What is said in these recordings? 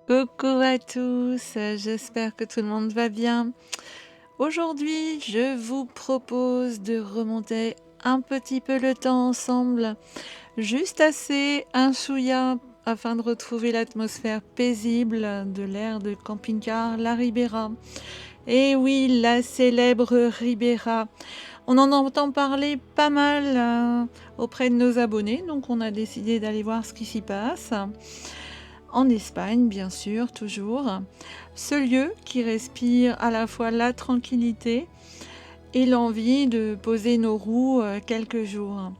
Coucou à tous, j'espère que tout le monde va bien. Aujourd'hui, je vous propose de remonter un petit peu le temps ensemble, juste assez, un chouïa, afin de retrouver l'atmosphère paisible de l'ère de camping-car La Ribera. Et oui, la célèbre Ribera. On en entend parler pas mal auprès de nos abonnés, donc on a décidé d'aller voir ce qui s'y passe. En Espagne, bien sûr, toujours. Ce lieu qui respire à la fois la tranquillité et l'envie de poser nos roues quelques jours.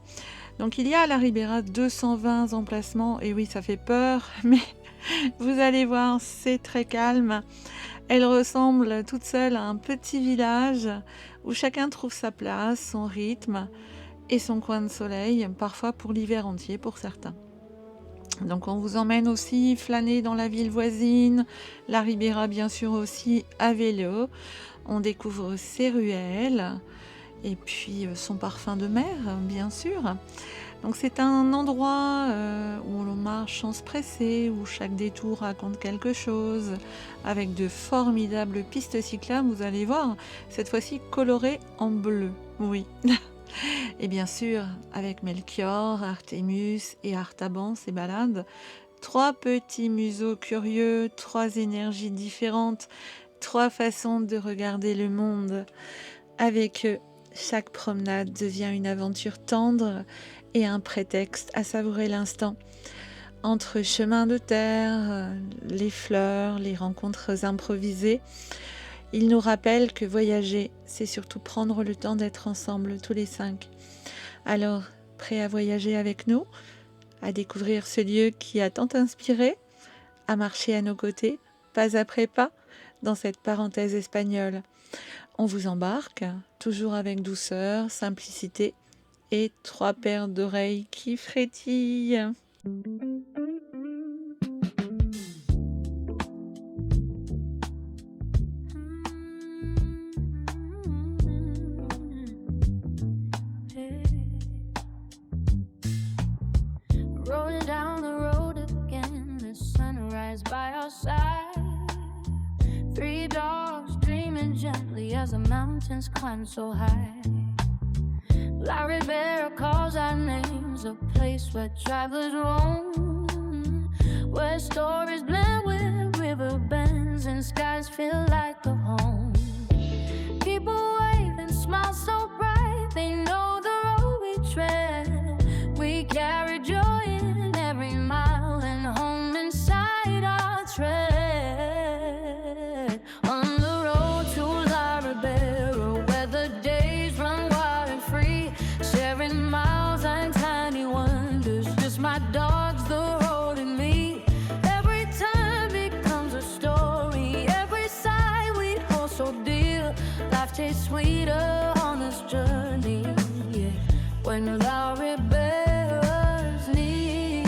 Donc il y a à la Ribera 220 emplacements, et oui, ça fait peur, mais vous allez voir, c'est très calme. Elle ressemble toute seule à un petit village où chacun trouve sa place, son rythme et son coin de soleil, parfois pour l'hiver entier pour certains. Donc on vous emmène aussi flâner dans la ville voisine, la Ribera bien sûr aussi à vélo. On découvre ses ruelles et puis son parfum de mer bien sûr. Donc c'est un endroit où l'on marche sans se presser, où chaque détour raconte quelque chose, avec de formidables pistes cyclables, vous allez voir, cette fois-ci colorées en bleu, oui. Et bien sûr, avec Melchior, Artemus et Artaban, ces balades, 3 petits museaux curieux, 3 énergies différentes, 3 façons de regarder le monde. Avec eux, chaque promenade devient une aventure tendre et un prétexte à savourer l'instant. Entre chemins de terre, les fleurs, les rencontres improvisées, il nous rappelle que voyager, c'est surtout prendre le temps d'être ensemble tous les 5. Alors, prêt à voyager avec nous, à découvrir ce lieu qui a tant inspiré, à marcher à nos côtés, pas après pas, dans cette parenthèse espagnole. On vous embarque, toujours avec douceur, simplicité et 3 paires d'oreilles qui frétillent. Rolling down the road again, the sunrise by our side. 3 dogs dreaming gently as the mountains climb so high. La Ribera calls our names, a place where travelers roam, where stories blend with river bends and skies feel like a home. People wave and smile so bright, they know the road we tread. We carry joy in every mile and home inside our tread. On the road to La Ribera, where the days run wild and free, sharing miles and tiny wonders, just my dogs, the road, and me. Every time becomes a story, every side we hold so dear. Life tastes sweeter on this journey, yeah, when La Ribera's near.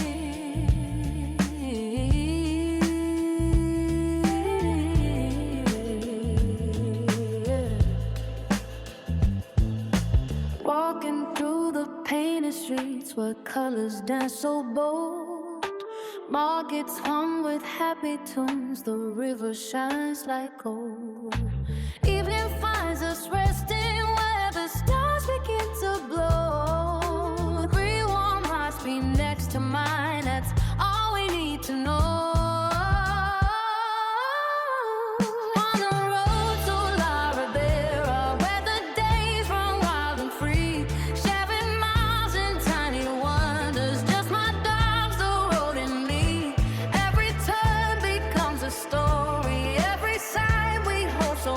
Walking through the painted streets where colors dance so bold, markets hum with happy tunes, the river shines like gold. Evening finds us resting where the stars begin to blow. 3 warm hearts beat next to mine, that's all we need to know. On the road to La Ribera, where the days run wild and free, sharing miles and tiny wonders, just my dogs, the road, and me. Every turn becomes a story, every side we hold so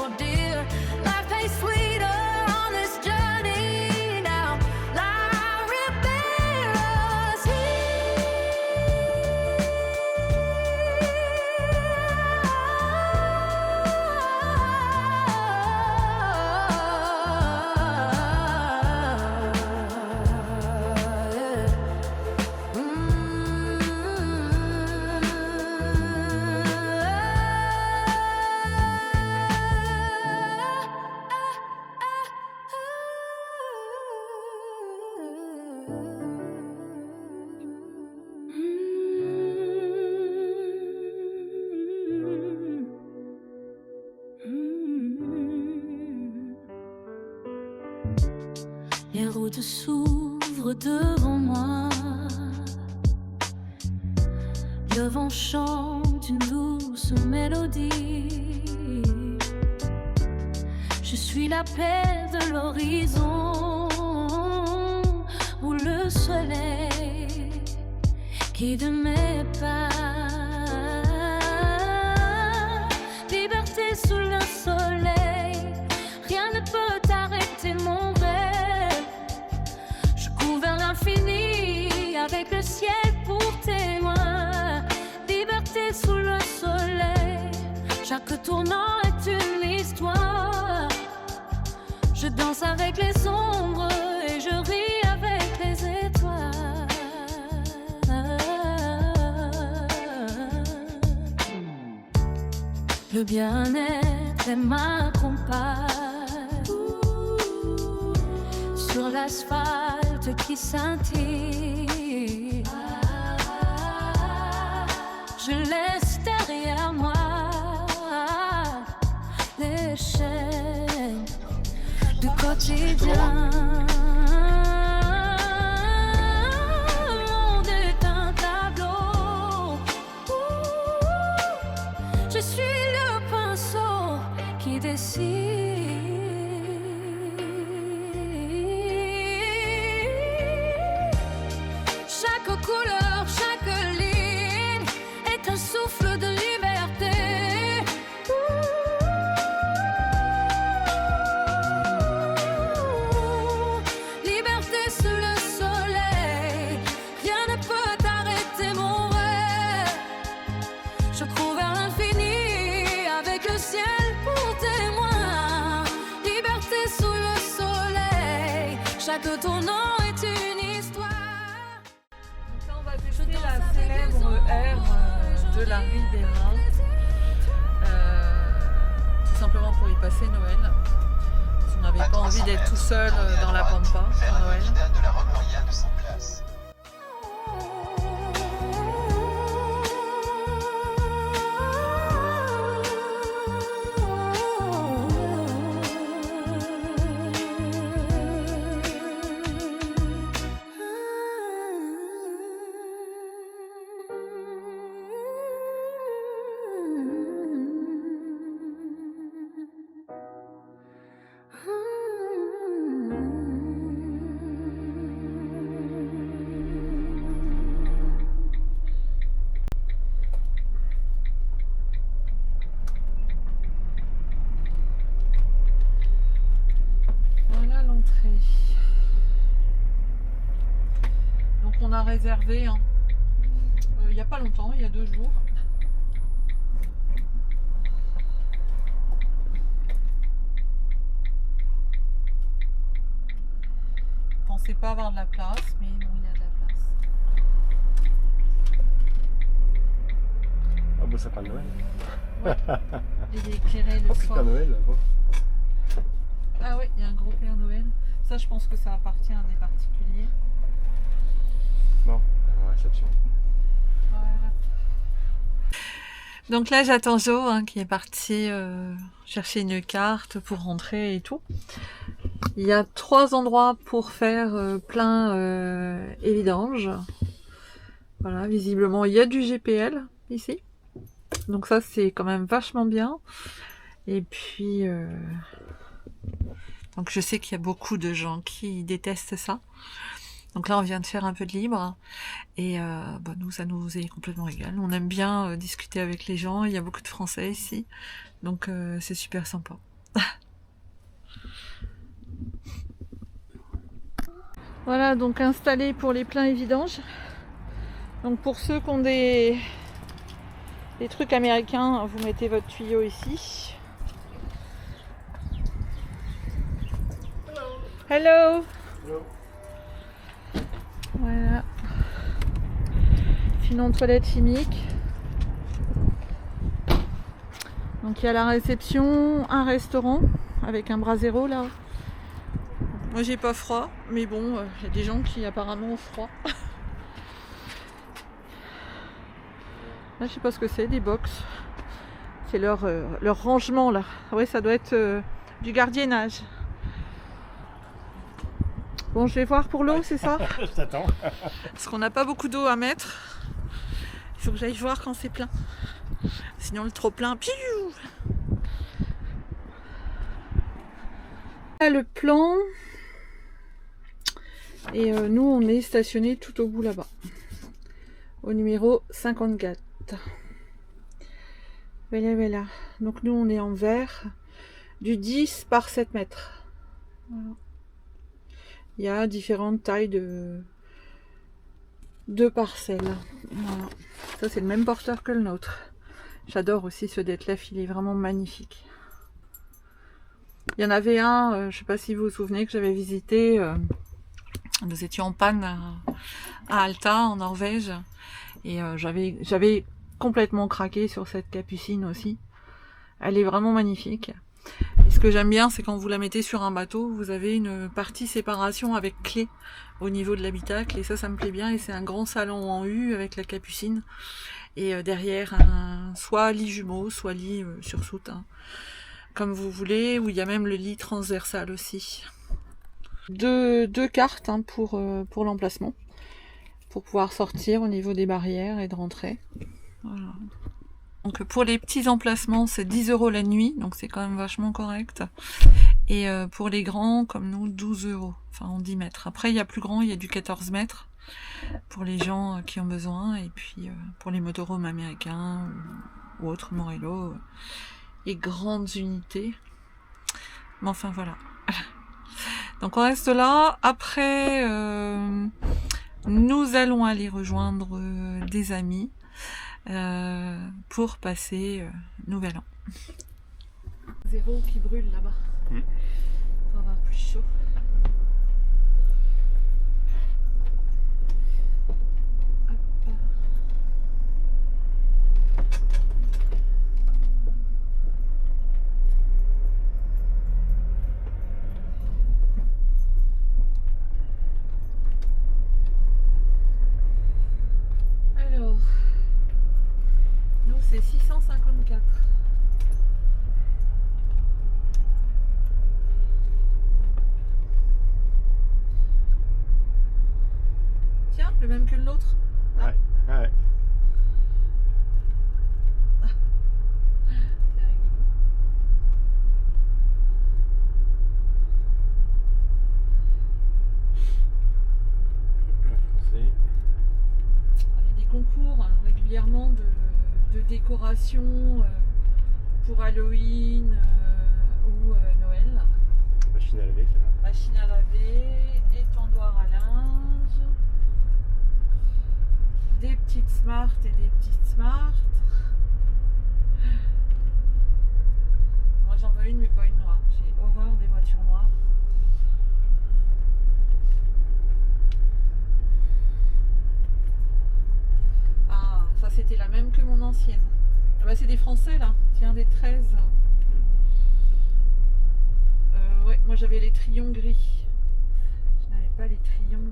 route s'ouvre devant moi. Le vent chante une douce mélodie. Je suis la paix de l'horizon où le soleil guide mes pas. Liberté sous le soleil, rien ne peut arrêter mon rêve. Je cours vers l'infini avec le ciel pour témoin. Liberté sous le soleil, chaque tournant est une histoire. Je danse avec les ombres et je ris avec les étoiles. Le bien-être est ma compagne sur l'asphalte qui scintille. Je laisse derrière moi les chaînes du quotidien. Le monde est un tableau. Je suis le pinceau qui dessine. Chaque couleur, chaque ligne est un souffle de liberté. Liberté sous le soleil, rien ne peut arrêter mon rêve. Je cours vers l'infini avec le ciel pour témoin. Liberté sous le soleil, chaque tournant est une histoire. Donc là, on va tester la célèbre aire de la Riviera. Tout simplement pour y passer Noël. Parce qu'on n'avait pas envie d'être tout seul dans la pampa à Noël. de la Romeria de Saint-Place. Voilà l'entrée. Donc on a réservé il n'y a pas longtemps, il y a 2 jours. Je pensais pas avoir de la place, mais bon, il y a de la place. Ah bon, sapin de Noël. Il est éclairé le Oh soir. putain, Noël là-bas. Ah oui, il y a un gros Père Noël. Ça, je pense que ça appartient à des particuliers. Non, à la réception. Voilà. Donc là, j'attends Jo qui est parti chercher une carte pour rentrer et tout. Il y a 3 endroits pour faire plein et vidange. Voilà, visiblement, il y a du GPL ici. Donc ça, c'est quand même vachement bien. Et puis... Donc je sais qu'il y a beaucoup de gens qui détestent ça. Donc là, on vient de faire un peu de libre. Et nous, ça nous est complètement égal. On aime bien discuter avec les gens. Il y a beaucoup de Français ici. Donc c'est super sympa. Voilà, donc installé pour les pleins et vidanges. Donc pour ceux qui ont des trucs américains, vous mettez votre tuyau ici. Hello. Hello. Voilà. Sinon, toilette chimique. Donc il y a la réception, un restaurant avec un brasero là. Moi j'ai pas froid, mais bon, il y a des gens qui apparemment ont froid. Là je sais pas ce que c'est, des box. C'est leur rangement là. Oui, ça doit être du gardiennage. Bon, je vais voir pour l'eau, c'est ça? Je t'attends. Parce qu'on n'a pas beaucoup d'eau à mettre. Il faut que j'aille voir quand c'est plein. Sinon, le trop plein. Piou! Là, le plan. Et nous, on est stationné tout au bout là-bas. Au numéro 54. Voilà, voilà. Donc, nous, on est en vert. Du 10 par 7 mètres. Voilà. Il y a différentes tailles de parcelles. Voilà. Ça, c'est le même porteur que le nôtre. J'adore aussi ce Detlef, il est vraiment magnifique. Il y en avait un, je ne sais pas si vous vous souvenez, que j'avais visité. Nous étions en panne à Alta, en Norvège. Et j'avais complètement craqué sur cette capucine aussi. Elle est vraiment magnifique. Et ce que j'aime bien, c'est quand vous la mettez sur un bateau, vous avez une partie séparation avec clé au niveau de l'habitacle. Et ça me plaît bien. Et c'est un grand salon en U avec la capucine. Et derrière, soit lit jumeau, soit lit sur soute, hein, comme vous voulez. Où il y a même le lit transversal aussi. Deux cartes hein, pour l'emplacement. Pour pouvoir sortir au niveau des barrières et de rentrer. Voilà. Donc pour les petits emplacements, c'est 10 € la nuit, donc c'est quand même vachement correct. Et pour les grands, comme nous, 12 €, enfin en 10 mètres. Après, il y a plus grand, il y a du 14 mètres pour les gens qui ont besoin. Et puis pour les motorhomes américains ou autres, Morello, et grandes unités. Mais enfin voilà. Donc on reste là. Après, nous allons aller rejoindre des amis. Pour passer Nouvel An. Zéro qui brûle là-bas. Pour avoir plus chaud. Hop. Alors. Nous, c'est 654. Tiens, le même que le nôtre. Là. Ouais, ouais. C'est rigolo. C'est... On a des concours régulièrement de décoration pour Halloween ou Noël. Machine à laver, celle-là. Machine à laver, étendoir à linge, des petites smart et des petites smart. Moi j'en veux une mais pas une noire. J'ai horreur des voitures noires. Ah, ça c'était la même que mon ancienne. Ah bah c'est des Français là, tiens des 13. Ouais, moi j'avais les trions gris. Je n'avais pas les trions.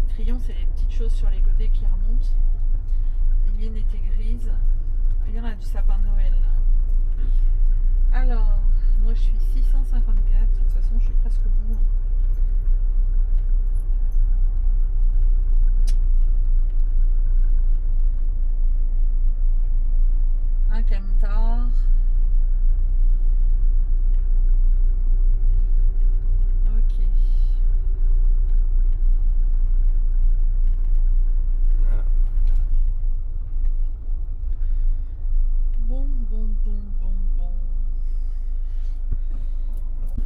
Les trions c'est les petites choses sur les côtés qui remontent. Les miennes étaient grises. Il y en a du sapin de Noël là. Alors, moi je suis 654, de toute façon je suis presque au bout. Un camtar. Ok. Voilà. Bon.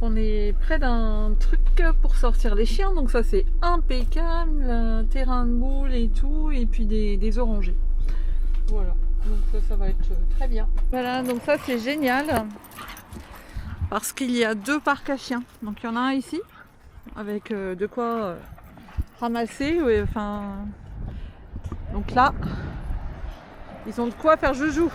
On est près d'un truc pour sortir les chiens, donc ça c'est impeccable, un terrain de boule et tout, et puis des orangers. Voilà, donc ça va être très bien. Voilà, donc ça c'est génial, parce qu'il y a 2 parcs à chiens. Donc il y en a un ici, avec de quoi ramasser, ouais, enfin... Donc là, ils ont de quoi faire joujou.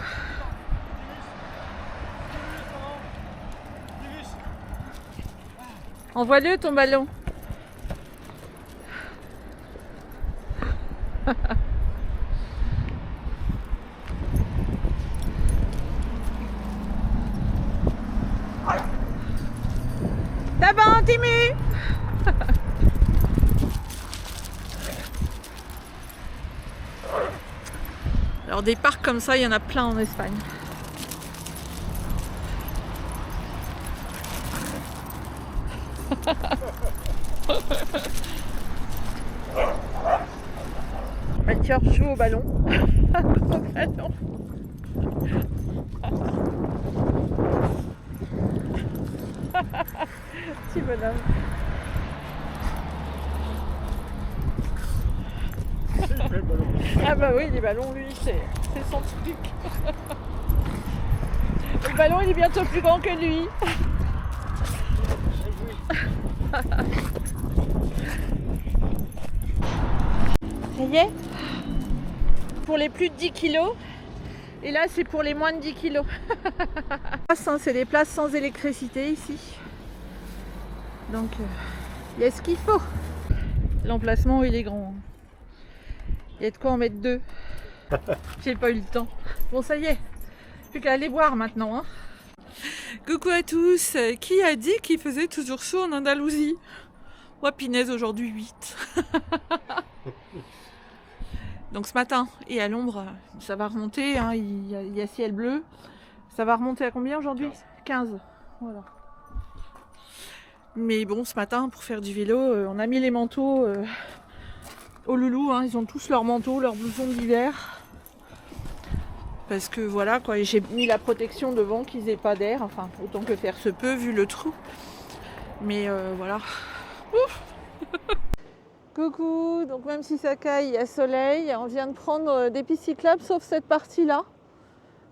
Envoie-le ton ballon. T'as bon, Timmy? Alors des parcs comme ça, il y en a plein en Espagne. Melchior joue au ballon. Au ballon. Petit bonhomme. Ah bah oui, les ballons, lui, c'est son truc. Le ballon, il est bientôt plus grand que lui. Ça y est, pour les plus de 10 kilos. Et là, c'est pour les moins de 10 kilos. C'est des places sans électricité ici. Donc, il y a ce qu'il faut. L'emplacement, il est grand. Il y a de quoi en mettre deux. J'ai pas eu le temps. Bon, ça y est. Plus qu'à aller boire maintenant. Hein. Coucou à tous. Qui a dit qu'il faisait toujours chaud en Andalousie? Moi, Pinez, aujourd'hui 8. Donc ce matin, et à l'ombre, ça va remonter. Hein, il y a ciel bleu. Ça va remonter à combien aujourd'hui? 15. Voilà. Mais bon, ce matin, pour faire du vélo, on a mis les manteaux aux loulous. Hein, ils ont tous leurs manteaux, leurs blousons d'hiver. Parce que voilà, quoi, j'ai mis la protection devant qu'ils n'aient pas d'air. Enfin, autant que faire se peut, vu le trou. Mais voilà. Ouf. Coucou, donc même si ça caille, il y a soleil. On vient de prendre des pistes cyclables, sauf cette partie-là.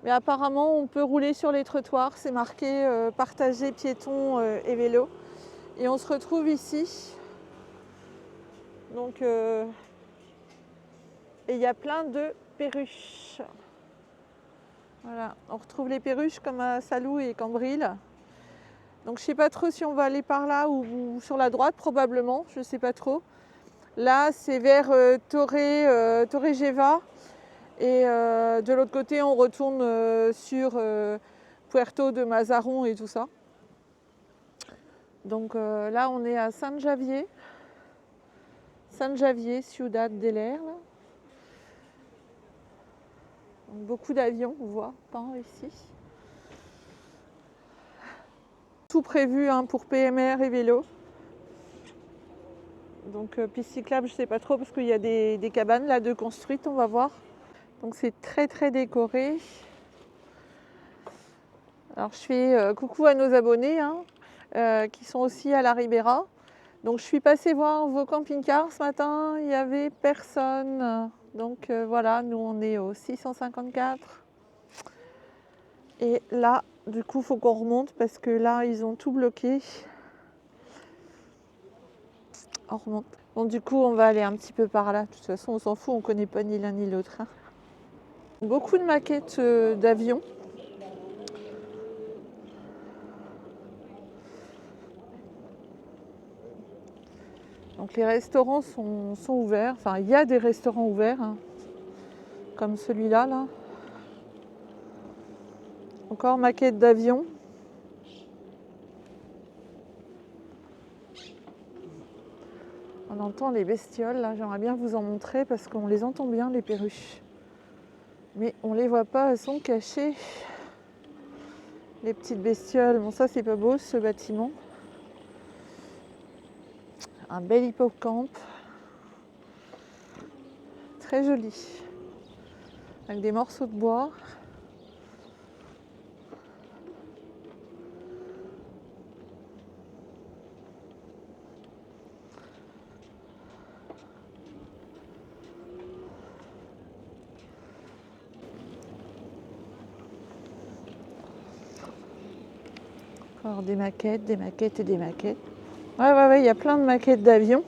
Mais apparemment, on peut rouler sur les trottoirs. C'est marqué partagé piétons et vélos. Et on se retrouve ici. Donc, et il y a plein de perruches. Voilà, on retrouve les perruches comme à Salou et Cambril. Donc je ne sais pas trop si on va aller par là ou sur la droite, probablement, je ne sais pas trop. Là, c'est vers Torrevieja. Et de l'autre côté, on retourne sur Puerto de Mazaron et tout ça. Donc là, on est à San Javier, Ciudad del Aire. Donc, beaucoup d'avions, on voit, peint ici. Tout prévu hein, pour PMR et vélo. Donc piste cyclable, je ne sais pas trop parce qu'il y a des cabanes là de construites, on va voir. Donc c'est très très décoré. Alors je fais coucou à nos abonnés hein, qui sont aussi à la Ribera. Donc je suis passée voir vos camping-cars ce matin, il n'y avait personne. Donc voilà, nous on est au 654. Et là, du coup, il faut qu'on remonte parce que là, ils ont tout bloqué. On remonte. Bon, du coup, on va aller un petit peu par là. De toute façon, on s'en fout, on ne connaît pas ni l'un ni l'autre. Hein. Beaucoup de maquettes d'avions. Donc les restaurants sont ouverts. Enfin, il y a des restaurants ouverts, hein, comme celui-là. Là. Encore maquette d'avion. On entend les bestioles, là. J'aimerais bien vous en montrer parce qu'on les entend bien, les perruches. Mais on ne les voit pas, elles sont cachées. Les petites bestioles. Bon, ça, c'est pas beau, ce bâtiment. Un bel hippocampe. Très joli. Avec des morceaux de bois. Encore des maquettes, des maquettes et des maquettes. Ouais, il y a plein de maquettes d'avions.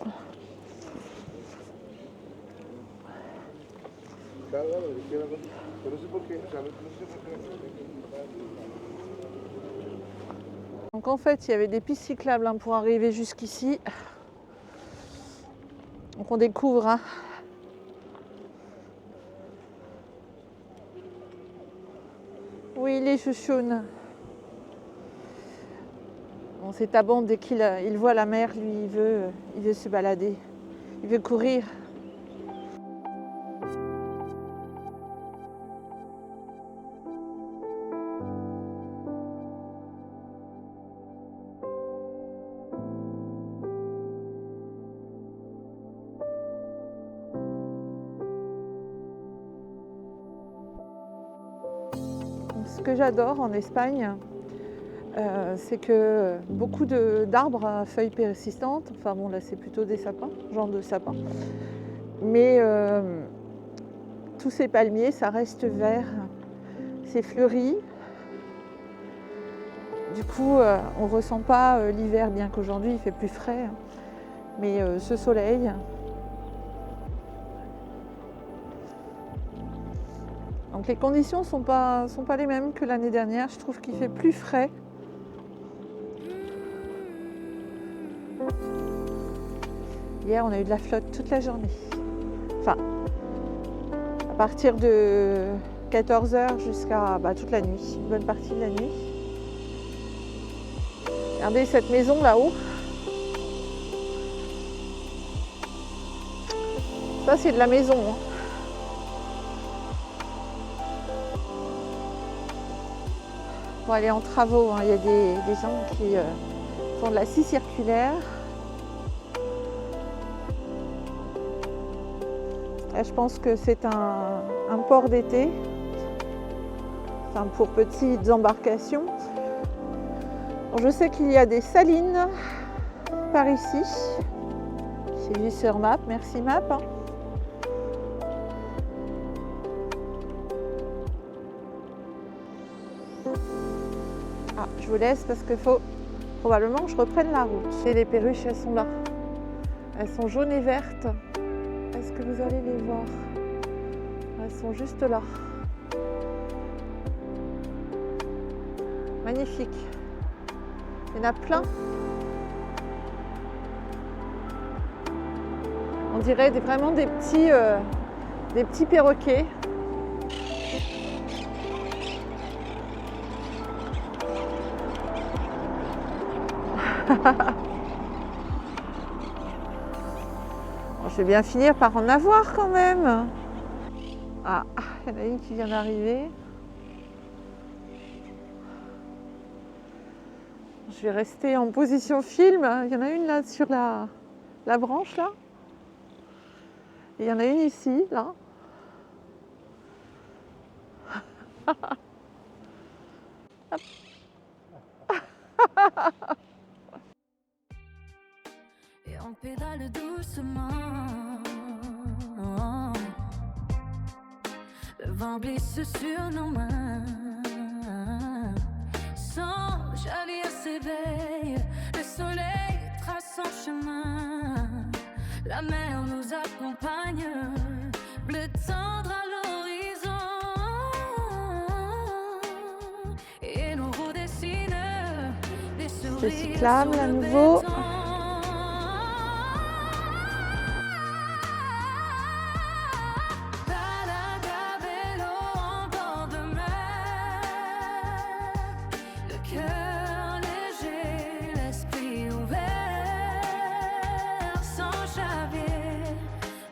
Donc en fait, il y avait des pistes cyclables hein, pour arriver jusqu'ici. Donc on découvre. Hein. Oui, les chouchounes. Bon, c'est Taban, dès qu'il voit la mer, lui, il veut se balader. Il veut courir. Ce que j'adore en Espagne, c'est que beaucoup d'arbres à feuilles persistantes, enfin bon là c'est plutôt des sapins, genre de sapins, mais tous ces palmiers ça reste vert, c'est fleuri. Du coup on ne ressent pas l'hiver, bien qu'aujourd'hui il fait plus frais, mais ce soleil. Donc les conditions sont pas les mêmes que l'année dernière, je trouve qu'il fait plus frais. Hier, on a eu de la flotte toute la journée. Enfin, à partir de 14h jusqu'à toute la nuit, une bonne partie de la nuit. Regardez cette maison là-haut. Ça, c'est de la maison. Bon, elle est en travaux. Il y a des gens qui font de la scie circulaire. Là, je pense que c'est un port d'été, enfin, pour petites embarcations. Bon, je sais qu'il y a des salines par ici. J'ai vu sur Map, merci Map. Ah, je vous laisse parce qu'il faut probablement que je reprenne la route. Et les perruches, elles sont là. Elles sont jaunes et vertes. Est-ce que vous allez les voir? Elles sont juste là. Magnifique. Il y en a plein. On dirait vraiment des petits perroquets. Je vais bien finir par en avoir quand même. Ah, il y en a une qui vient d'arriver. Je vais rester en position film. Il y en a une là sur la branche là. Et il y en a une ici, là. Et on pédale doucement. Le vent glisse sur nos mains. Sans jaillir s'éveille. Le soleil trace son chemin. La mer nous accompagne. Bleu tendre à l'horizon. Et nous redessinent des sourires cyclable sur à le nouveau. béton. Balade à vélo en bord de mer. Le cœur léger, l'esprit ouvert. Sans chavier,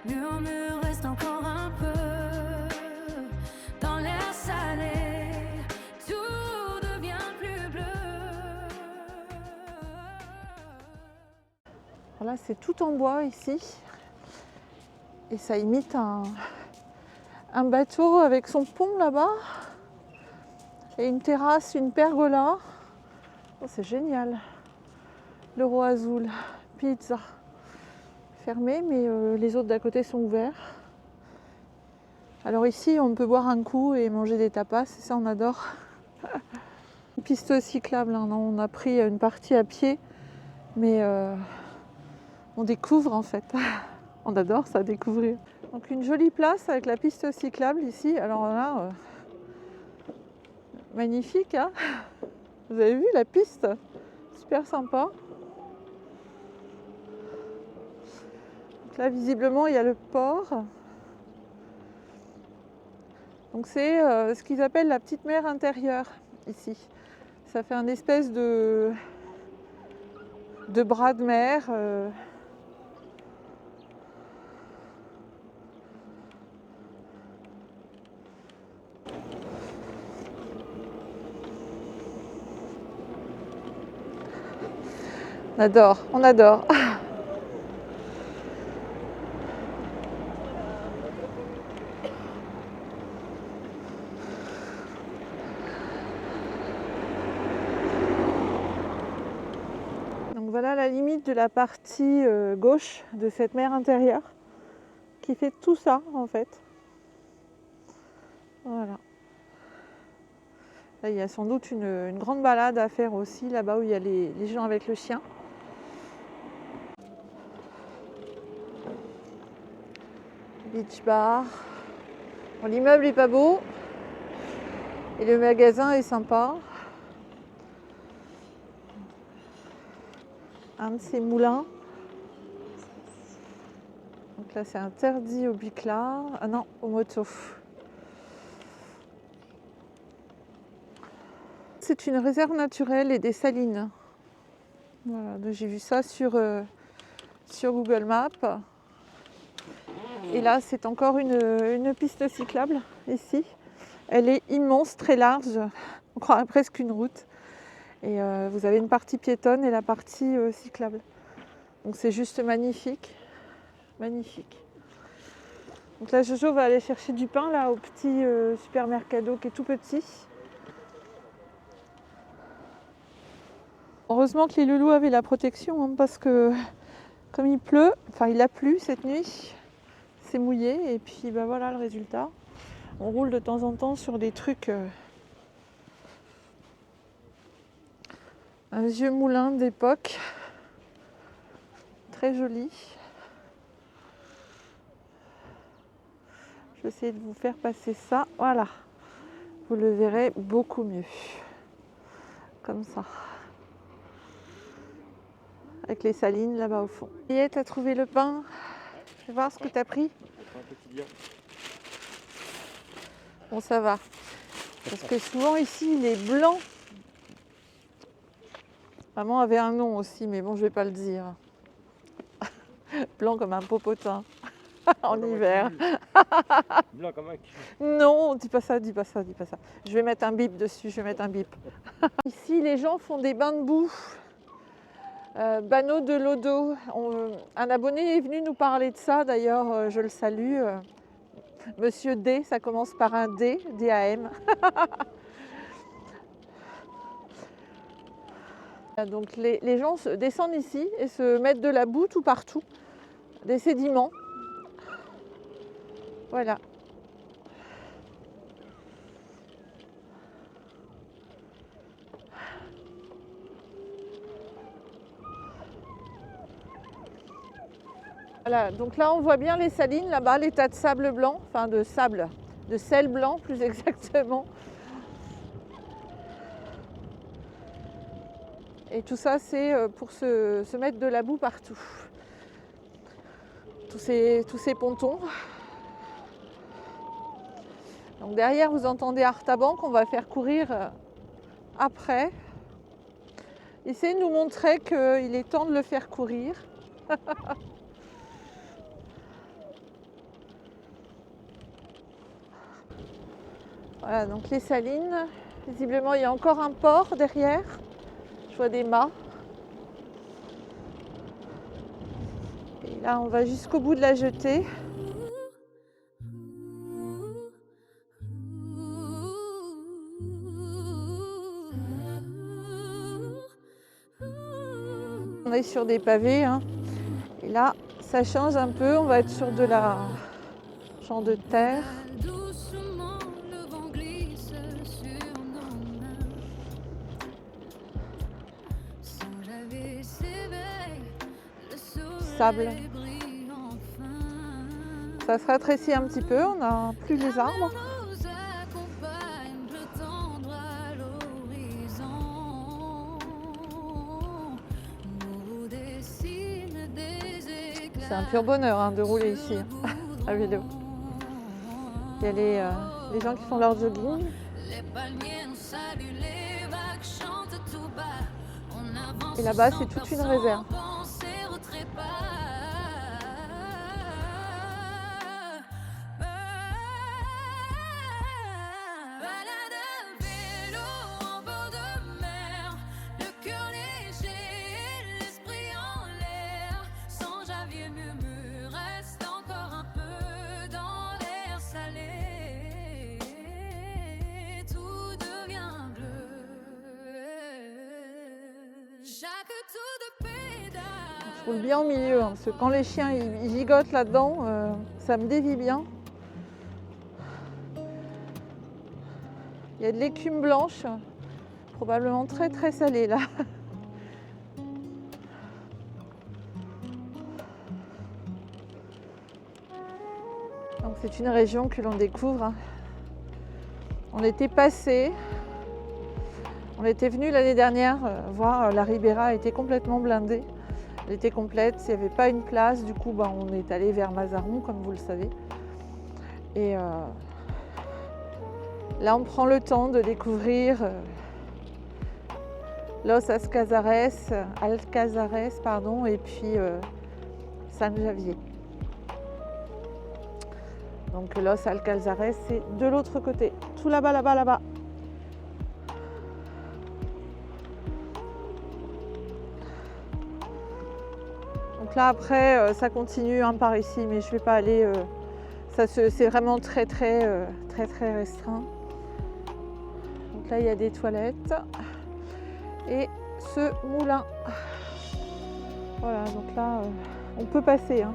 murmure reste encore un peu. Dans l'air salé, tout devient plus bleu. Voilà, c'est tout en bois ici. Et ça imite un bateau avec son pont là-bas. Et une terrasse, une pergola. Oh, c'est génial. Le Roi Azul, pizza. Fermé, mais les autres d'à côté sont ouverts. Alors ici, on peut boire un coup et manger des tapas, et ça on adore. Une piste cyclable, hein. Non, on a pris une partie à pied, mais on découvre en fait. On adore ça, découvrir. Donc une jolie place avec la piste cyclable ici. Alors là, magnifique, hein. Vous avez vu la piste? Super sympa. Donc là, visiblement, il y a le port. Donc c'est ce qu'ils appellent la petite mer intérieure ici. Ça fait un espèce de de bras de mer. On adore, on adore. Donc voilà la limite de la partie gauche de cette mer intérieure qui fait tout ça en fait. Voilà. Là, il y a sans doute une grande balade à faire aussi là-bas où il y a les gens avec le chien. Beach bar. Bon, l'immeuble est pas beau et le magasin est sympa. Un de ces moulins. Donc là c'est interdit aux biclards. Ah non, aux motos. C'est une réserve naturelle et des salines. Voilà, donc j'ai vu ça sur Google Maps. Et là, c'est encore une piste cyclable ici. Elle est immense, très large. On croirait presque une route. Et vous avez une partie piétonne et la partie cyclable. Donc c'est juste magnifique. Magnifique. Donc là, Jojo va aller chercher du pain là, au petit supermercado qui est tout petit. Heureusement que les loulous avaient la protection hein, parce que comme il pleut, enfin il a plu cette nuit, c'est mouillé et puis ben voilà le résultat. On roule de temps en temps sur des trucs. Un vieux moulin d'époque, très joli. Je vais essayer de vous faire passer ça, voilà. Vous le verrez beaucoup mieux, comme ça. Avec les salines là-bas au fond. Et t'as trouvé le pain? Je vais voir ce que t'as pris. Bon, ça va. Parce que souvent ici, il est blanc. Maman avait un nom aussi, mais bon, je vais pas le dire. Blanc comme un popotin en hiver. Blanc comme un cul. Non, dis pas ça, dis pas ça, dis pas ça. Je vais mettre un bip dessus, je vais mettre un bip. Ici, les gens font des bains de boue. Bano de Lodo. Un abonné est venu nous parler de ça, d'ailleurs, je le salue. Monsieur D, ça commence par un D, D-A-M. Donc les gens descendent ici et se mettent de la boue tout partout, des sédiments. Voilà. Voilà, donc là on voit bien les salines, là-bas les tas de sable blanc, enfin de sable, de sel blanc plus exactement. Et tout ça c'est pour se mettre de la boue partout. Tous ces pontons. Donc derrière vous entendez Artaban qu'on va faire courir après. Il essaie de nous montrer qu'il est temps de le faire courir. Voilà, donc les salines. Visiblement, il y a encore un port derrière. Je vois des mâts. Et là, on va jusqu'au bout de la jetée. On est sur des pavés. Hein. Et là, ça change un peu. On va être sur de la champ de terre. Sable. Ça se rétrécit un petit peu, on n'a plus les arbres. C'est un pur bonheur hein, de rouler ici à vélo. Il y a les gens qui font leur jogging. Les palmiers nous saluent, les vagues chantent tout bas. On avance. Et là-bas, c'est toute une réserve. Je roule bien au milieu, hein, parce que quand les chiens ils gigotent là-dedans, ça me dévie bien. Il y a de l'écume blanche, probablement très très salée là. Donc c'est une région que l'on découvre. On était passé, on était venu l'année dernière voir, la Ribera était complètement blindée. Elle était complète, il n'y avait pas une place, du coup on est allé vers Mazarrón comme vous le savez. Et là on prend le temps de découvrir Los Alcázares, et puis San Javier. Donc Los Alcázares c'est de l'autre côté, tout là-bas, là-bas. Donc là après ça continue par ici, mais je ne vais pas aller, c'est vraiment très restreint. Donc là il y a des toilettes et ce moulin. Voilà, donc là on peut passer. Hein.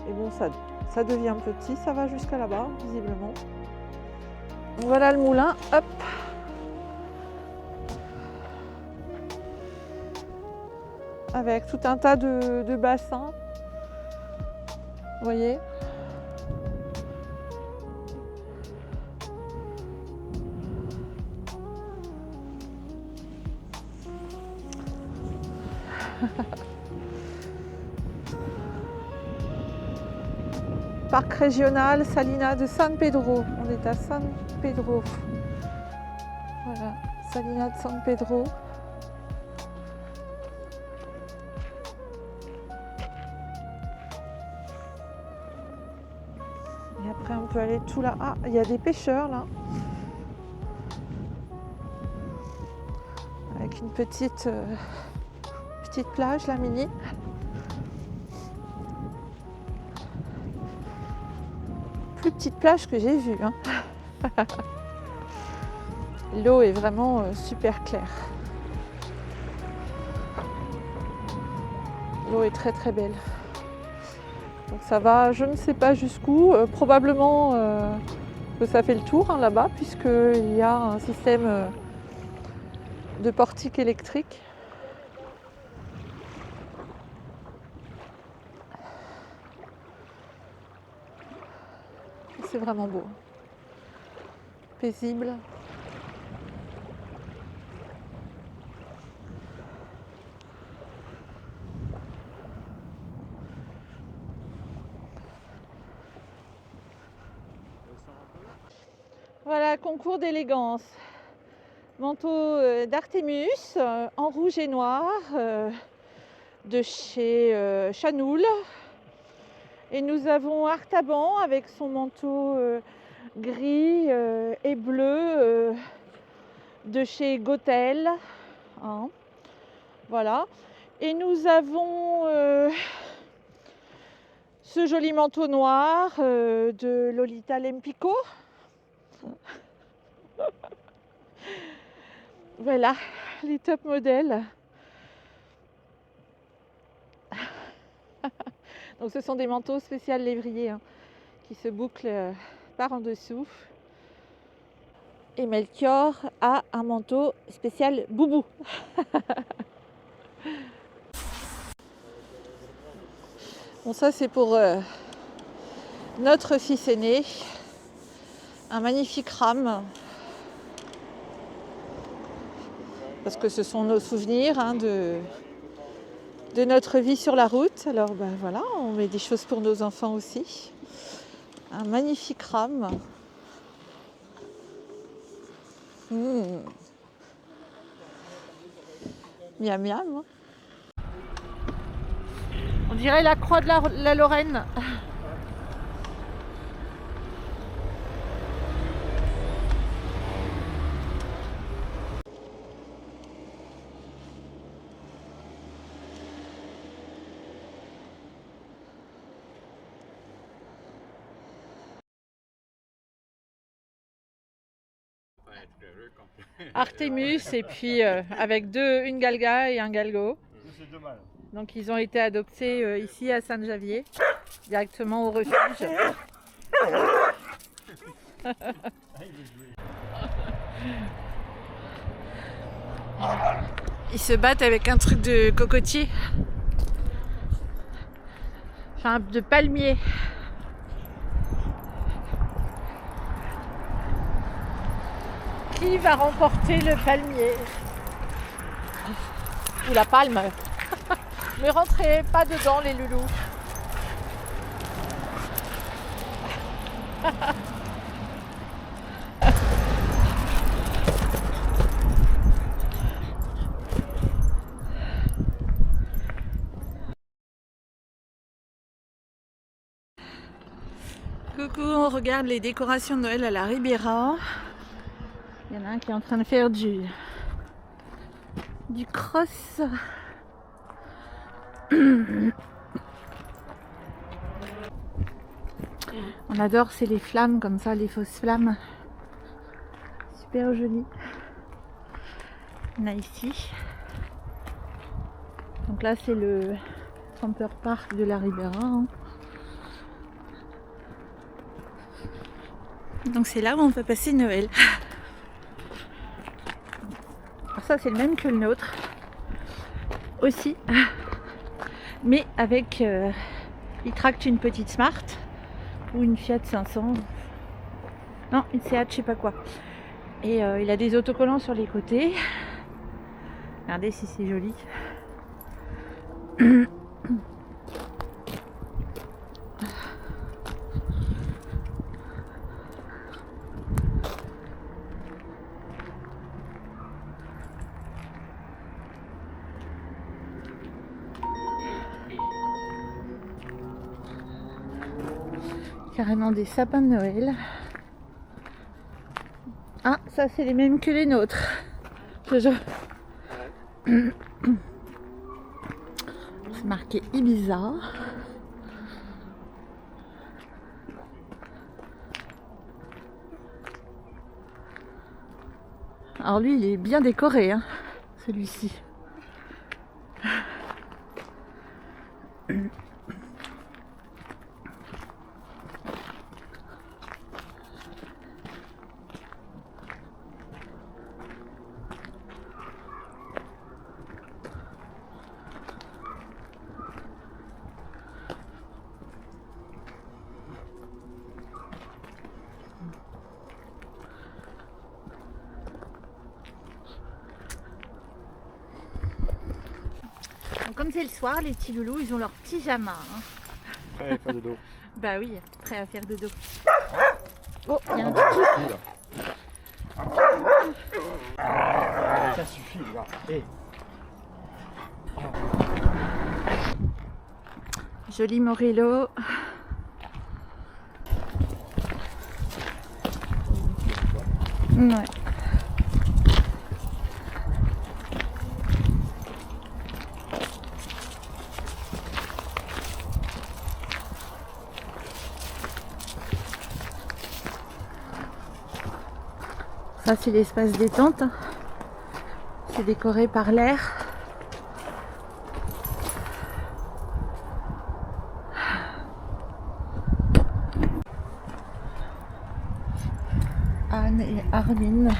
Et bon, ça devient petit, ça va jusqu'à là-bas visiblement. Donc voilà le moulin, hop. Avec tout un tas de bassins, vous voyez. Parc régional Salina de San Pedro. On est à San Pedro. Voilà, Salina de San Pedro. Et après on peut aller tout là. Ah, il y a des pêcheurs là. Avec une petite plage, la mini. Plus petite plage que j'ai vue. Hein. L'eau est vraiment super claire. L'eau est très belle. Donc ça va, je ne sais pas jusqu'où. Probablement que ça fait le tour là-bas, puisqu'il y a un système de portique électrique. C'est vraiment beau, paisible. Voilà, concours d'élégance. Manteau d'Artémus en rouge et noir de chez Chanoul. Et nous avons Artaban avec son manteau gris et bleu de chez Gotel. Hein. Voilà. Et nous avons ce joli manteau noir de Lolita Lempico. Voilà, les top modèles. Donc ce sont des manteaux spéciaux lévriers hein, qui se bouclent par en dessous. Et Melchior a un manteau spécial boubou. Bon, ça c'est pour notre fils aîné. Un magnifique rame. Parce que ce sont nos souvenirs hein, de notre vie sur la route. Alors ben voilà, on met des choses pour nos enfants aussi. Un magnifique rame. Miam miam. On dirait la croix de la Lorraine. Artemus et puis avec une galga et un galgo. Donc ils ont été adoptés ici à Saint-Javier, directement au refuge. Ils se battent avec un truc de cocotier. Enfin de palmier. Qui va remporter le palmier? Ou la palme? Ne rentrez pas dedans les loulous. Coucou, on regarde les décorations de Noël à la Ribeira. Il y en a un qui est en train de faire du cross. On adore, c'est les flammes comme ça, les fausses flammes. Super joli. On a ici. Donc là c'est le Camper Park de la Ribeira. Hein. Donc c'est là où on va passer Noël. Alors ça c'est le même que le nôtre. Aussi. Mais avec... il tracte une petite Smart. Ou une Fiat 500. Non, une Seat, je sais pas quoi. Et il a des autocollants sur les côtés. Regardez si c'est joli. Carrément des sapins de Noël. Ah, ça c'est les mêmes que les nôtres. C'est marqué Ibiza. Alors lui il est bien décoré, hein, celui-ci. Comme c'est le soir, les petits loulous, ils ont leur pyjama. Hein. Prêt à faire dodo. Bah oui, prêt à faire dodo. Oh, il y a un petit. Ça suffit, là. Hey. Joli Morello. Ouais. Ça c'est l'espace détente. C'est décoré par l'air. Anne et Armin.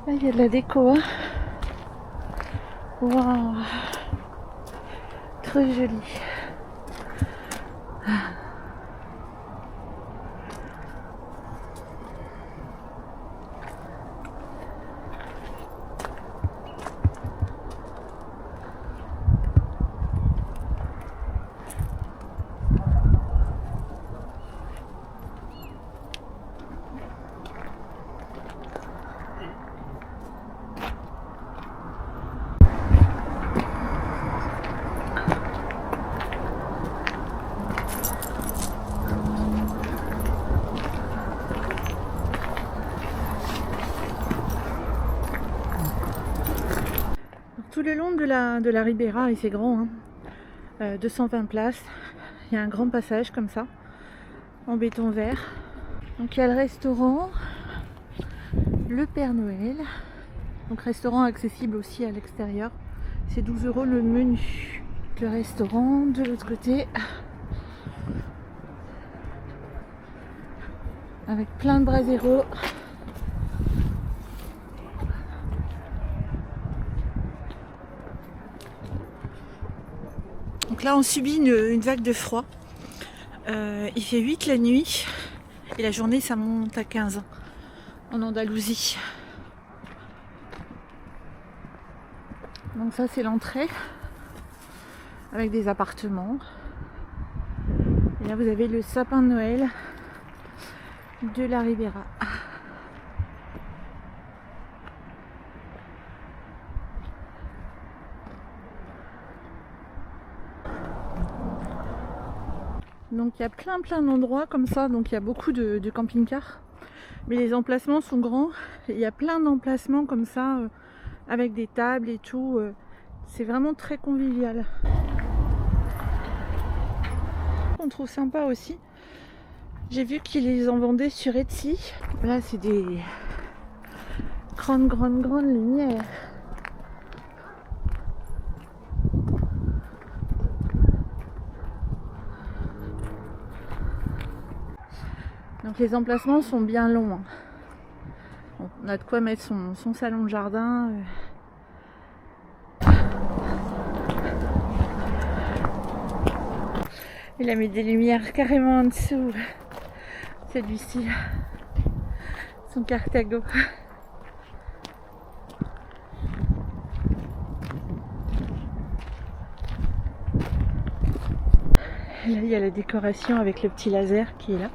Là, il y a de la déco, hein. Waouh, très joli. Tout le long de la Ribera, et c'est grand, hein, 220 places, il y a un grand passage comme ça, en béton vert. Donc il y a le restaurant, le Père Noël, donc restaurant accessible aussi à l'extérieur, c'est 12 € le menu. Le restaurant de l'autre côté, avec plein de braseros. Donc là on subit une vague de froid. Il fait 8 la nuit et la journée ça monte à 15 en Andalousie. Donc ça c'est l'entrée avec des appartements. Et là vous avez le sapin de Noël de la Ribera. Donc il y a plein d'endroits comme ça, donc il y a beaucoup de camping-cars, mais les emplacements sont grands, il y a plein d'emplacements comme ça, avec des tables et tout, c'est vraiment très convivial. On trouve sympa aussi, j'ai vu qu'ils les en vendaient sur Etsy, là c'est des grandes lumières. Donc les emplacements sont bien longs. Bon, on a de quoi mettre son salon de jardin. Il a mis des lumières carrément en dessous. Celui-ci, son Carthago. Et là, il y a la décoration avec le petit laser qui est là.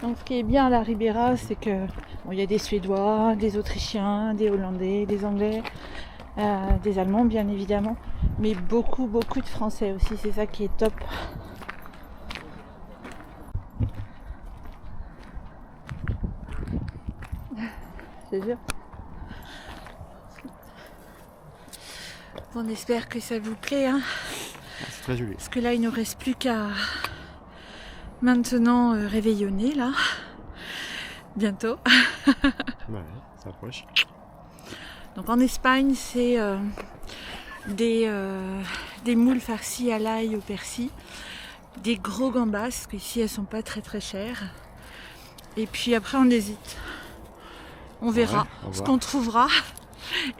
Donc ce qui est bien à la Ribera, c'est que bon, y a des Suédois, des Autrichiens, des Hollandais, des Anglais, des Allemands bien évidemment, mais beaucoup de Français aussi, c'est ça qui est top. C'est sûr. On espère que ça vous plaît, hein. C'est très joli. Parce que là il ne nous reste plus qu'à maintenant réveillonner là, bientôt. Ouais, ça approche. Donc en Espagne c'est des moules farcies à l'ail au persil, des gros gambas, parce qu'ici elles sont pas très chères. Et puis après on hésite, on verra ce qu'on trouvera.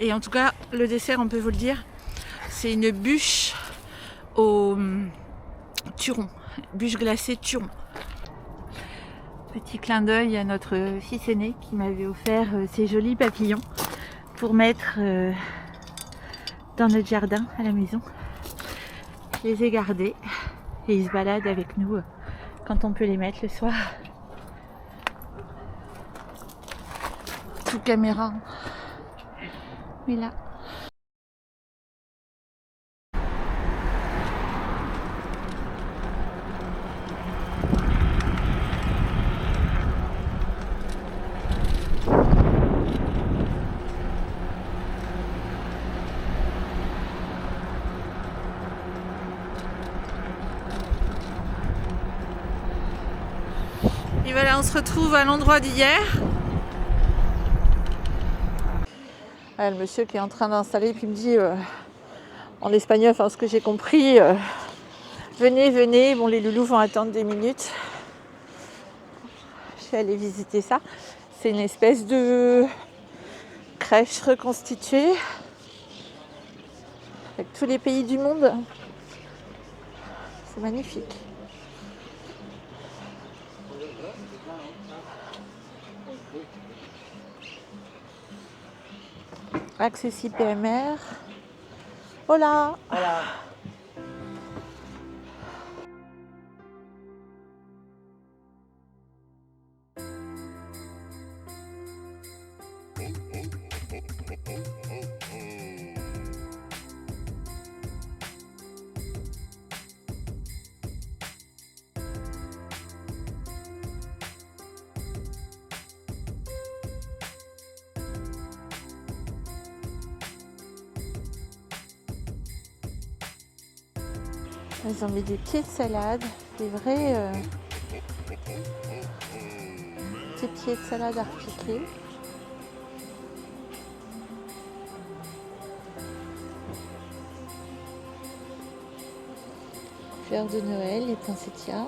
Et en tout cas le dessert, on peut vous le dire, c'est une bûche au turon. Bûche glacée turon. Petit clin d'œil à notre fils aîné qui m'avait offert ces jolis papillons pour mettre dans notre jardin à la maison. Je les ai gardés et ils se baladent avec nous quand on peut les mettre le soir. Sous caméra. Mais là. Et voilà, on se retrouve à l'endroit d'hier. Le monsieur qui est en train d'installer, puis il me dit en espagnol, enfin ce que j'ai compris, venez, bon les loulous vont attendre des minutes. Je vais aller visiter ça. C'est une espèce de crèche reconstituée avec tous les pays du monde. C'est magnifique. Accessible PMR. Hola. Hola. Ils ont mis des pieds de salade, des vrais petits pieds de salade à repiquer. Fleurs de Noël, les poinsettias.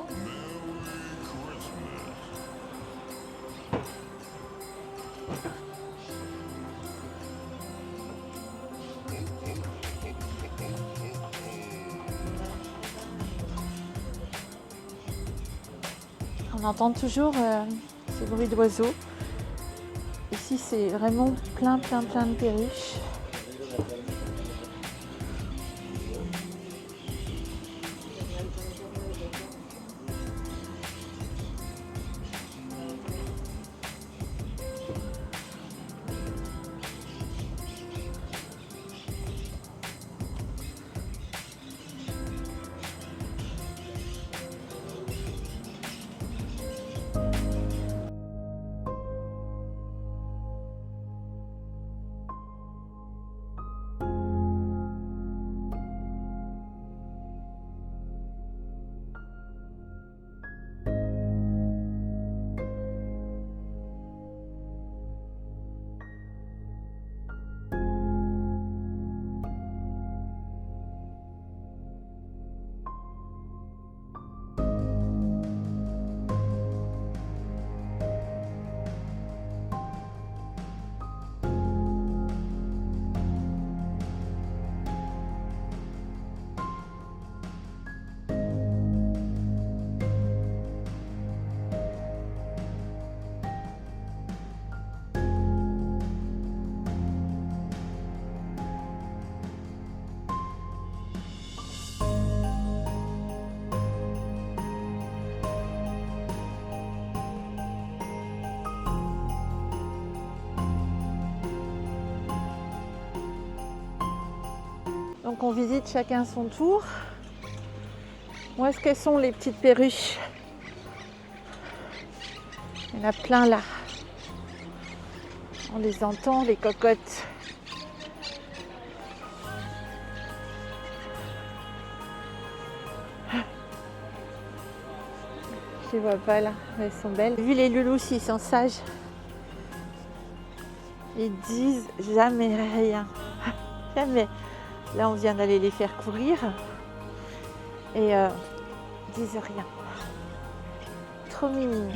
On entend toujours ces bruits d'oiseaux. Ici, c'est vraiment plein de perruches. Donc on visite chacun son tour. Où est-ce qu'elles sont les petites perruches? Il y en a plein là. On les entend, les cocottes. Je les vois pas là, mais elles sont belles. Vu les loulous, ils sont sages. Ils disent jamais rien. Jamais. Là, on vient d'aller les faire courir et ils disent rien. Trop mignons.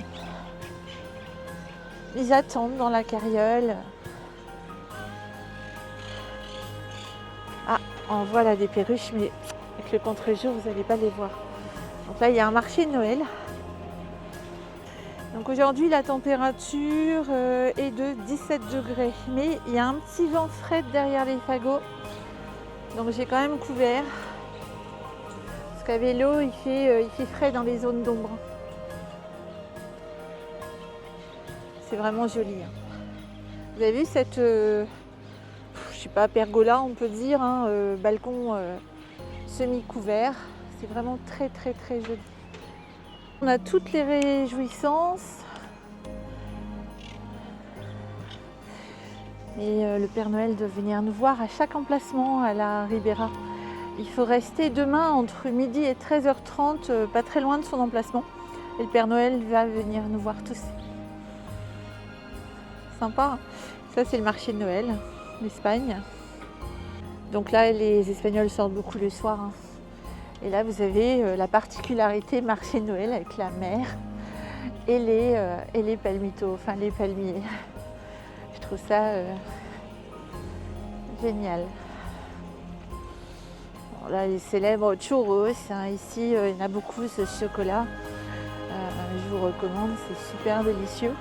Ils attendent dans la carriole. Ah, on voit là des perruches, mais avec le contre-jour, vous n'allez pas les voir. Donc là, il y a un marché de Noël. Donc aujourd'hui, la température est de 17 degrés, mais il y a un petit vent frais derrière les fagots. Donc j'ai quand même couvert, parce qu'à vélo il fait frais dans les zones d'ombre. C'est vraiment joli. Vous avez vu cette, je sais pas, pergola on peut dire, balcon semi-couvert. C'est vraiment très joli. On a toutes les réjouissances. Et le Père Noël doit venir nous voir à chaque emplacement à la Ribera. Il faut rester demain entre midi et 13h30, pas très loin de son emplacement. Et le Père Noël va venir nous voir tous. Sympa. Ça, c'est le marché de Noël, l'Espagne. Donc là, les Espagnols sortent beaucoup le soir. Et là, vous avez la particularité marché de Noël avec la mer. et les palmitos, enfin les palmiers. Je trouve ça génial. Bon, là, les célèbres churros, hein, ici, il y en a beaucoup ce chocolat. Je vous recommande, c'est super délicieux.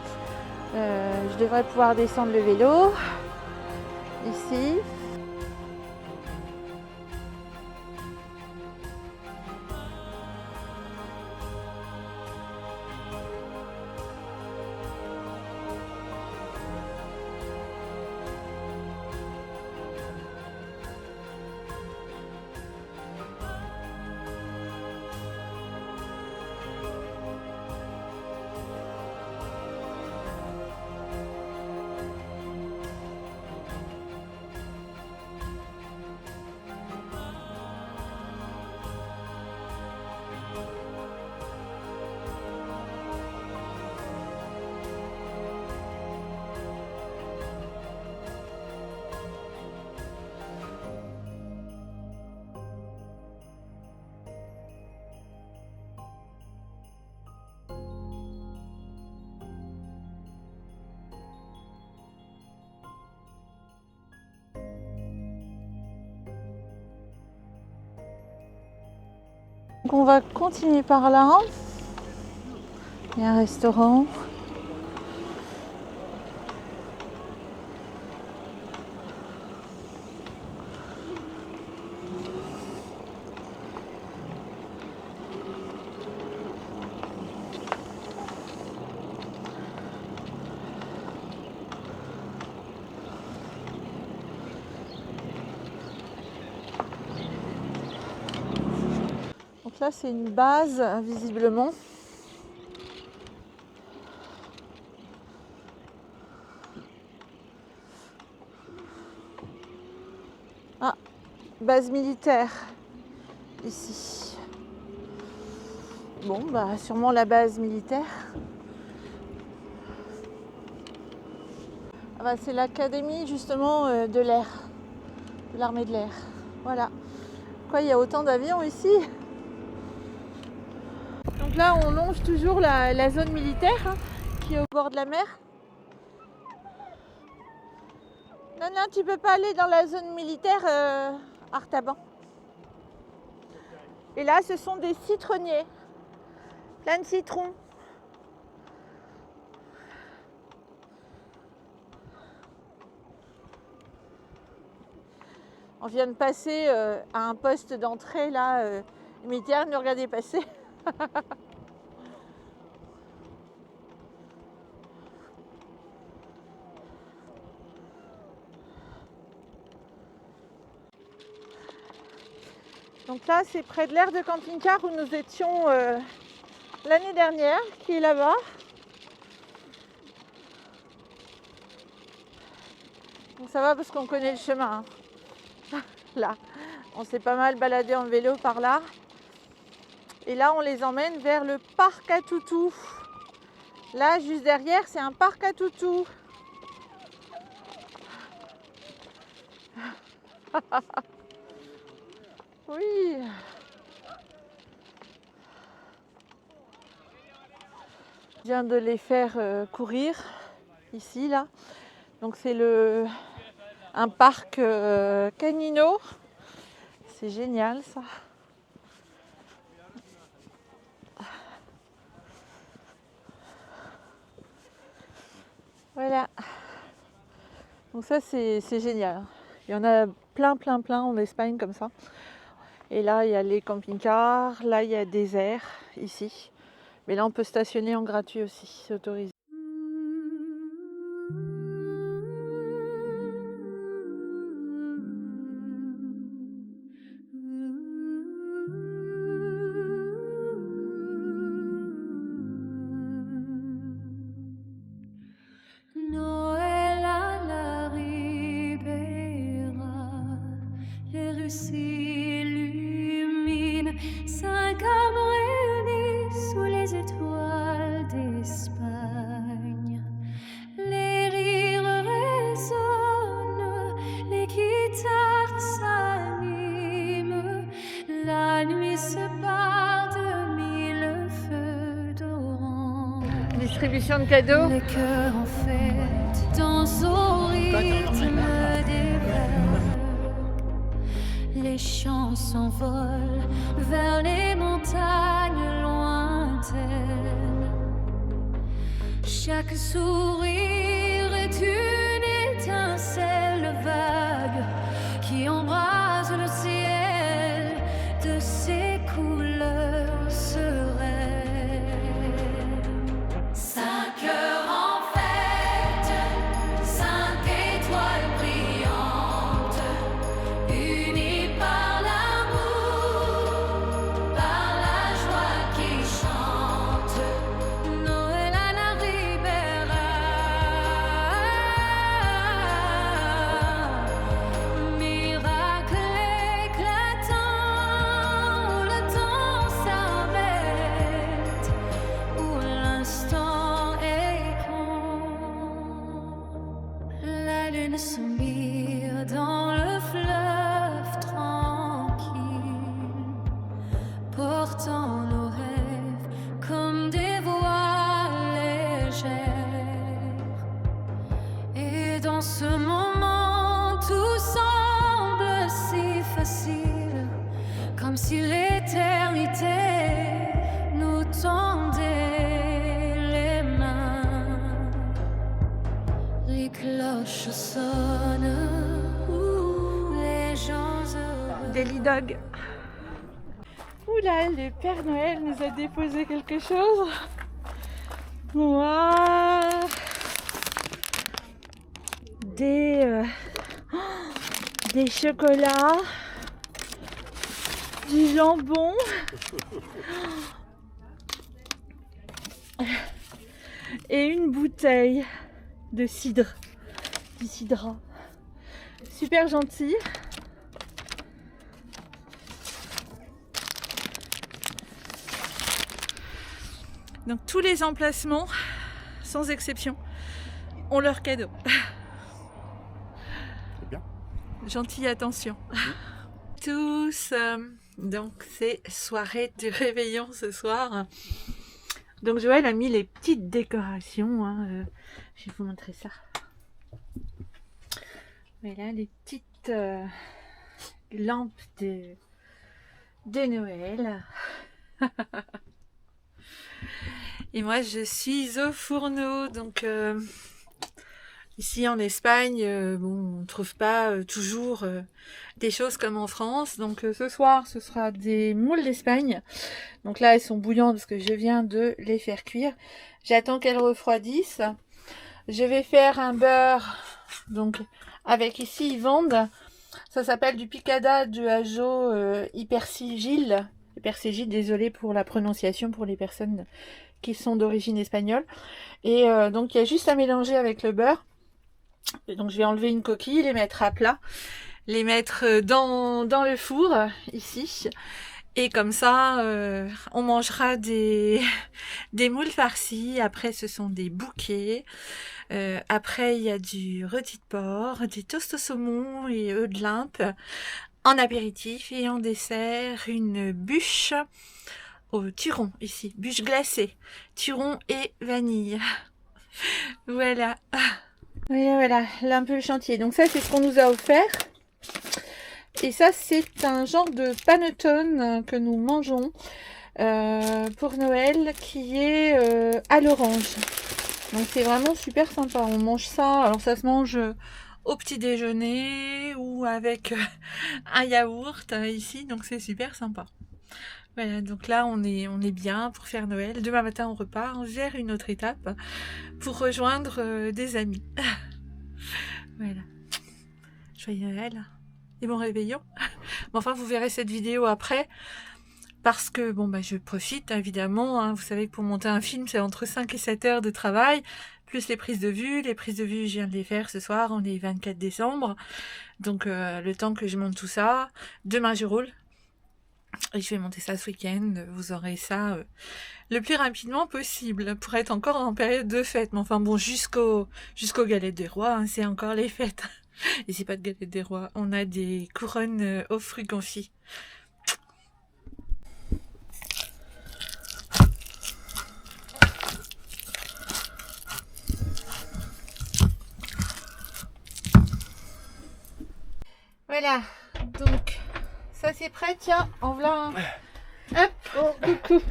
Je devrais pouvoir descendre le vélo ici. Donc on va continuer par là. Il y a un restaurant. Donc là c'est une base visiblement. Ah, base militaire ici. Bon bah sûrement la base militaire. Ah bah, c'est l'académie justement de l'air, de l'armée de l'air. Voilà. Quoi, il y a autant d'avions ici? Donc là, on longe toujours la zone militaire hein, qui est au bord de la mer. Non, non, tu peux pas aller dans la zone militaire Artaban. Et là, ce sont des citronniers, plein de citrons. On vient de passer à un poste d'entrée là, militaire, nous regardez passer. Donc là, c'est près de l'aire de camping-car où nous étions l'année dernière, qui est là-bas. Donc ça va parce qu'on connaît le chemin. Hein. Là, on s'est pas mal baladé en vélo par là. Et là, on les emmène vers le parc à toutous. Là, juste derrière, c'est un parc à toutous. Oui. Je viens de les faire courir ici, là. Donc c'est un parc canino. C'est génial ça. Voilà. Donc ça c'est génial. Il y en a plein en Espagne comme ça. Et là il y a les camping-cars, là il y a des airs ici. Mais là on peut stationner en gratuit aussi, c'est autorisé. Noël à la Ribera, les rues s'illuminent, 5 hommes réunis sous les étoiles d'Espagne. distribution de cadeaux. Le cœur en fête, ton sourire me développe. Les chants s'envolent vers les montagnes lointaines. Chaque sourire est une étincelle vague qui embrase le ciel de ses couleurs sereines. 5 heures en fête, 5 étoiles brillantes, unies par l'amour, par la joie qui chante. Noël à la Ribera, miracle éclatant, le temps s'arrête, où l'instant est grand. La lune se mire dans le fleuve tranquille, portant nos rêves comme des voiles légères. Et dans ce moment, tout semble si facile, comme si l'éternité nous tendait les mains. Les cloches sonnent, les gens heureux. Daily Dog. Oula, le Père Noël nous a déposé quelque chose. Waouh. Des chocolats, du jambon et une bouteille de cidre, du cidra. Super gentil. Donc tous les emplacements, sans exception, ont leur cadeau. C'est bien. Gentille attention. Tous, donc c'est soirée du réveillon ce soir. Donc Joël a mis les petites décorations. Hein, je vais vous montrer ça. Voilà les petites lampes de Noël. Et moi je suis au fourneau. Donc ici en Espagne, bon, on ne trouve pas toujours des choses comme en France. Donc ce soir, ce sera des moules d'Espagne. Donc là, elles sont bouillantes parce que je viens de les faire cuire. J'attends qu'elles refroidissent. Je vais faire un beurre. Donc avec ici, ils vendent. Ça s'appelle du picada de ajo hypersigil. Hypersigil, désolé pour la prononciation pour les personnes qui sont d'origine espagnole. Et donc il y a juste à mélanger avec le beurre. Et donc je vais enlever une coquille, les mettre à plat, les mettre dans le four ici, et comme ça on mangera des moules farcis. Après ce sont des bouquets, après il y a du rôti de porc, des toasts au saumon et œufs de limpe en apéritif, et en dessert une bûche au turon ici, bûche glacée, turon et vanille. Voilà. Voilà, là un peu le chantier. Donc ça, c'est ce qu'on nous a offert. Et ça, c'est un genre de panettone que nous mangeons pour Noël, qui est à l'orange. Donc c'est vraiment super sympa. On mange ça. Alors ça se mange au petit déjeuner ou avec un yaourt ici. Donc c'est super sympa. Voilà, donc là on est bien pour faire Noël. Demain matin on repart vers une autre étape pour rejoindre des amis. Voilà. Joyeux Noël et bon réveillon. Mais enfin vous verrez cette vidéo après, parce que bon bah je profite évidemment, hein. Vous savez que pour monter un film c'est entre 5 et 7 heures de travail, plus les prises de vue. Les prises de vue je viens de les faire ce soir, on est 24 décembre. Donc le temps que je monte tout ça, demain je roule. Et je vais monter ça ce week-end. Vous aurez ça le plus rapidement possible pour être encore en période de fête. Mais enfin bon, jusqu'au galettes des rois, hein, c'est encore les fêtes. Et c'est pas de galettes des rois, on a des couronnes aux fruits confits. Voilà, donc ça c'est prêt, tiens, en voilà un. Hop, oh, coucou.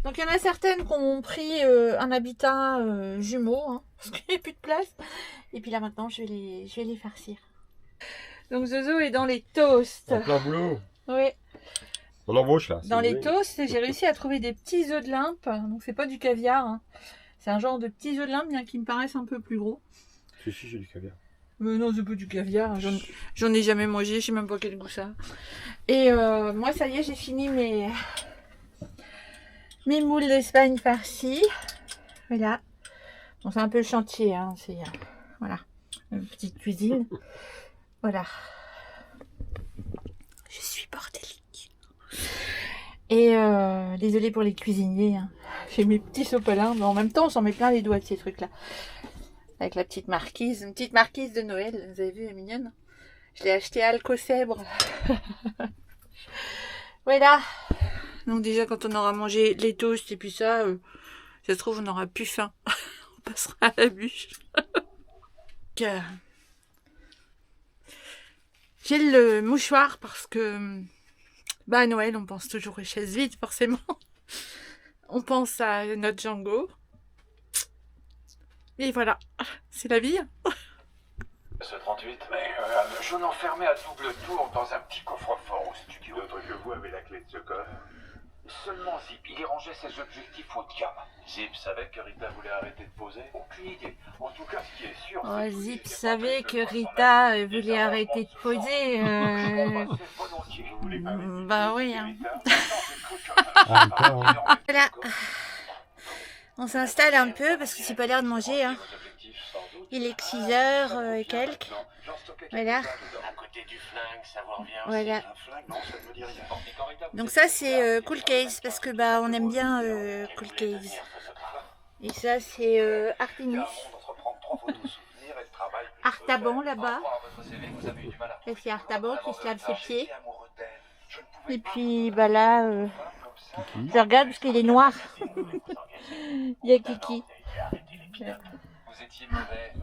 Donc il y en a certaines qui ont pris un habitat jumeau, hein, parce qu'il n'y a plus de place. Et puis là maintenant je vais les farcir. Donc Zozo est dans les toasts. En plein boulot. Oui. On embauche là. Dans les toasts, j'ai réussi à trouver des petits œufs de limpe. Donc c'est pas du caviar, hein. C'est un genre de petits œufs de limpe, bien qu'ils me paraissent un peu plus gros. Si, j'ai du caviar. Mais non, c'est pas du caviar. J'en ai jamais mangé, je sais même pas quel goût ça a. Et moi, ça y est, j'ai fini mes moules d'Espagne farcies. Voilà. Bon, c'est un peu le chantier, hein. C'est voilà, une petite cuisine. Voilà. Je suis bordélique. Et désolée pour les cuisiniers, hein. J'ai mes petits sopalins, mais en même temps, on s'en met plein les doigts de ces trucs-là. Avec la petite marquise, une petite marquise de Noël, vous avez vu, elle est mignonne. Je l'ai achetée à Alcocèbre. Voilà. Donc déjà, quand on aura mangé les toasts et puis ça se trouve, on n'aura plus faim. On passera à la bûche. J'ai le mouchoir parce que bah à Noël, on pense toujours aux chaises vides, forcément. On pense à notre Django. Et voilà, c'est la vie. Ce 38, mais je l'enfermais à double tour dans un petit coffre-fort au studio. D'autres que vous avez la clé de ce coffre. Seulement Zip, il y rangeait ses objectifs haut de gamme. Zip savait que Rita voulait arrêter de poser? Aucune idée. En tout cas, ce qui est sûr, c'est que Zip savait que Rita voulait arrêter de poser. Bah oui. Hein. Voilà. On s'installe un peu parce que c'est pas l'heure de manger. Hein. Il est 6h et quelques. Voilà. Voilà. Donc ça c'est Cool Case parce que bah on aime bien Cool Case. Et ça c'est Artemis. Artaban là-bas. Et c'est Artaban qui se lave ses pieds. Et puis bah là je regarde parce qu'il est noir. Il y a Kiki. Vous étiez mauvais.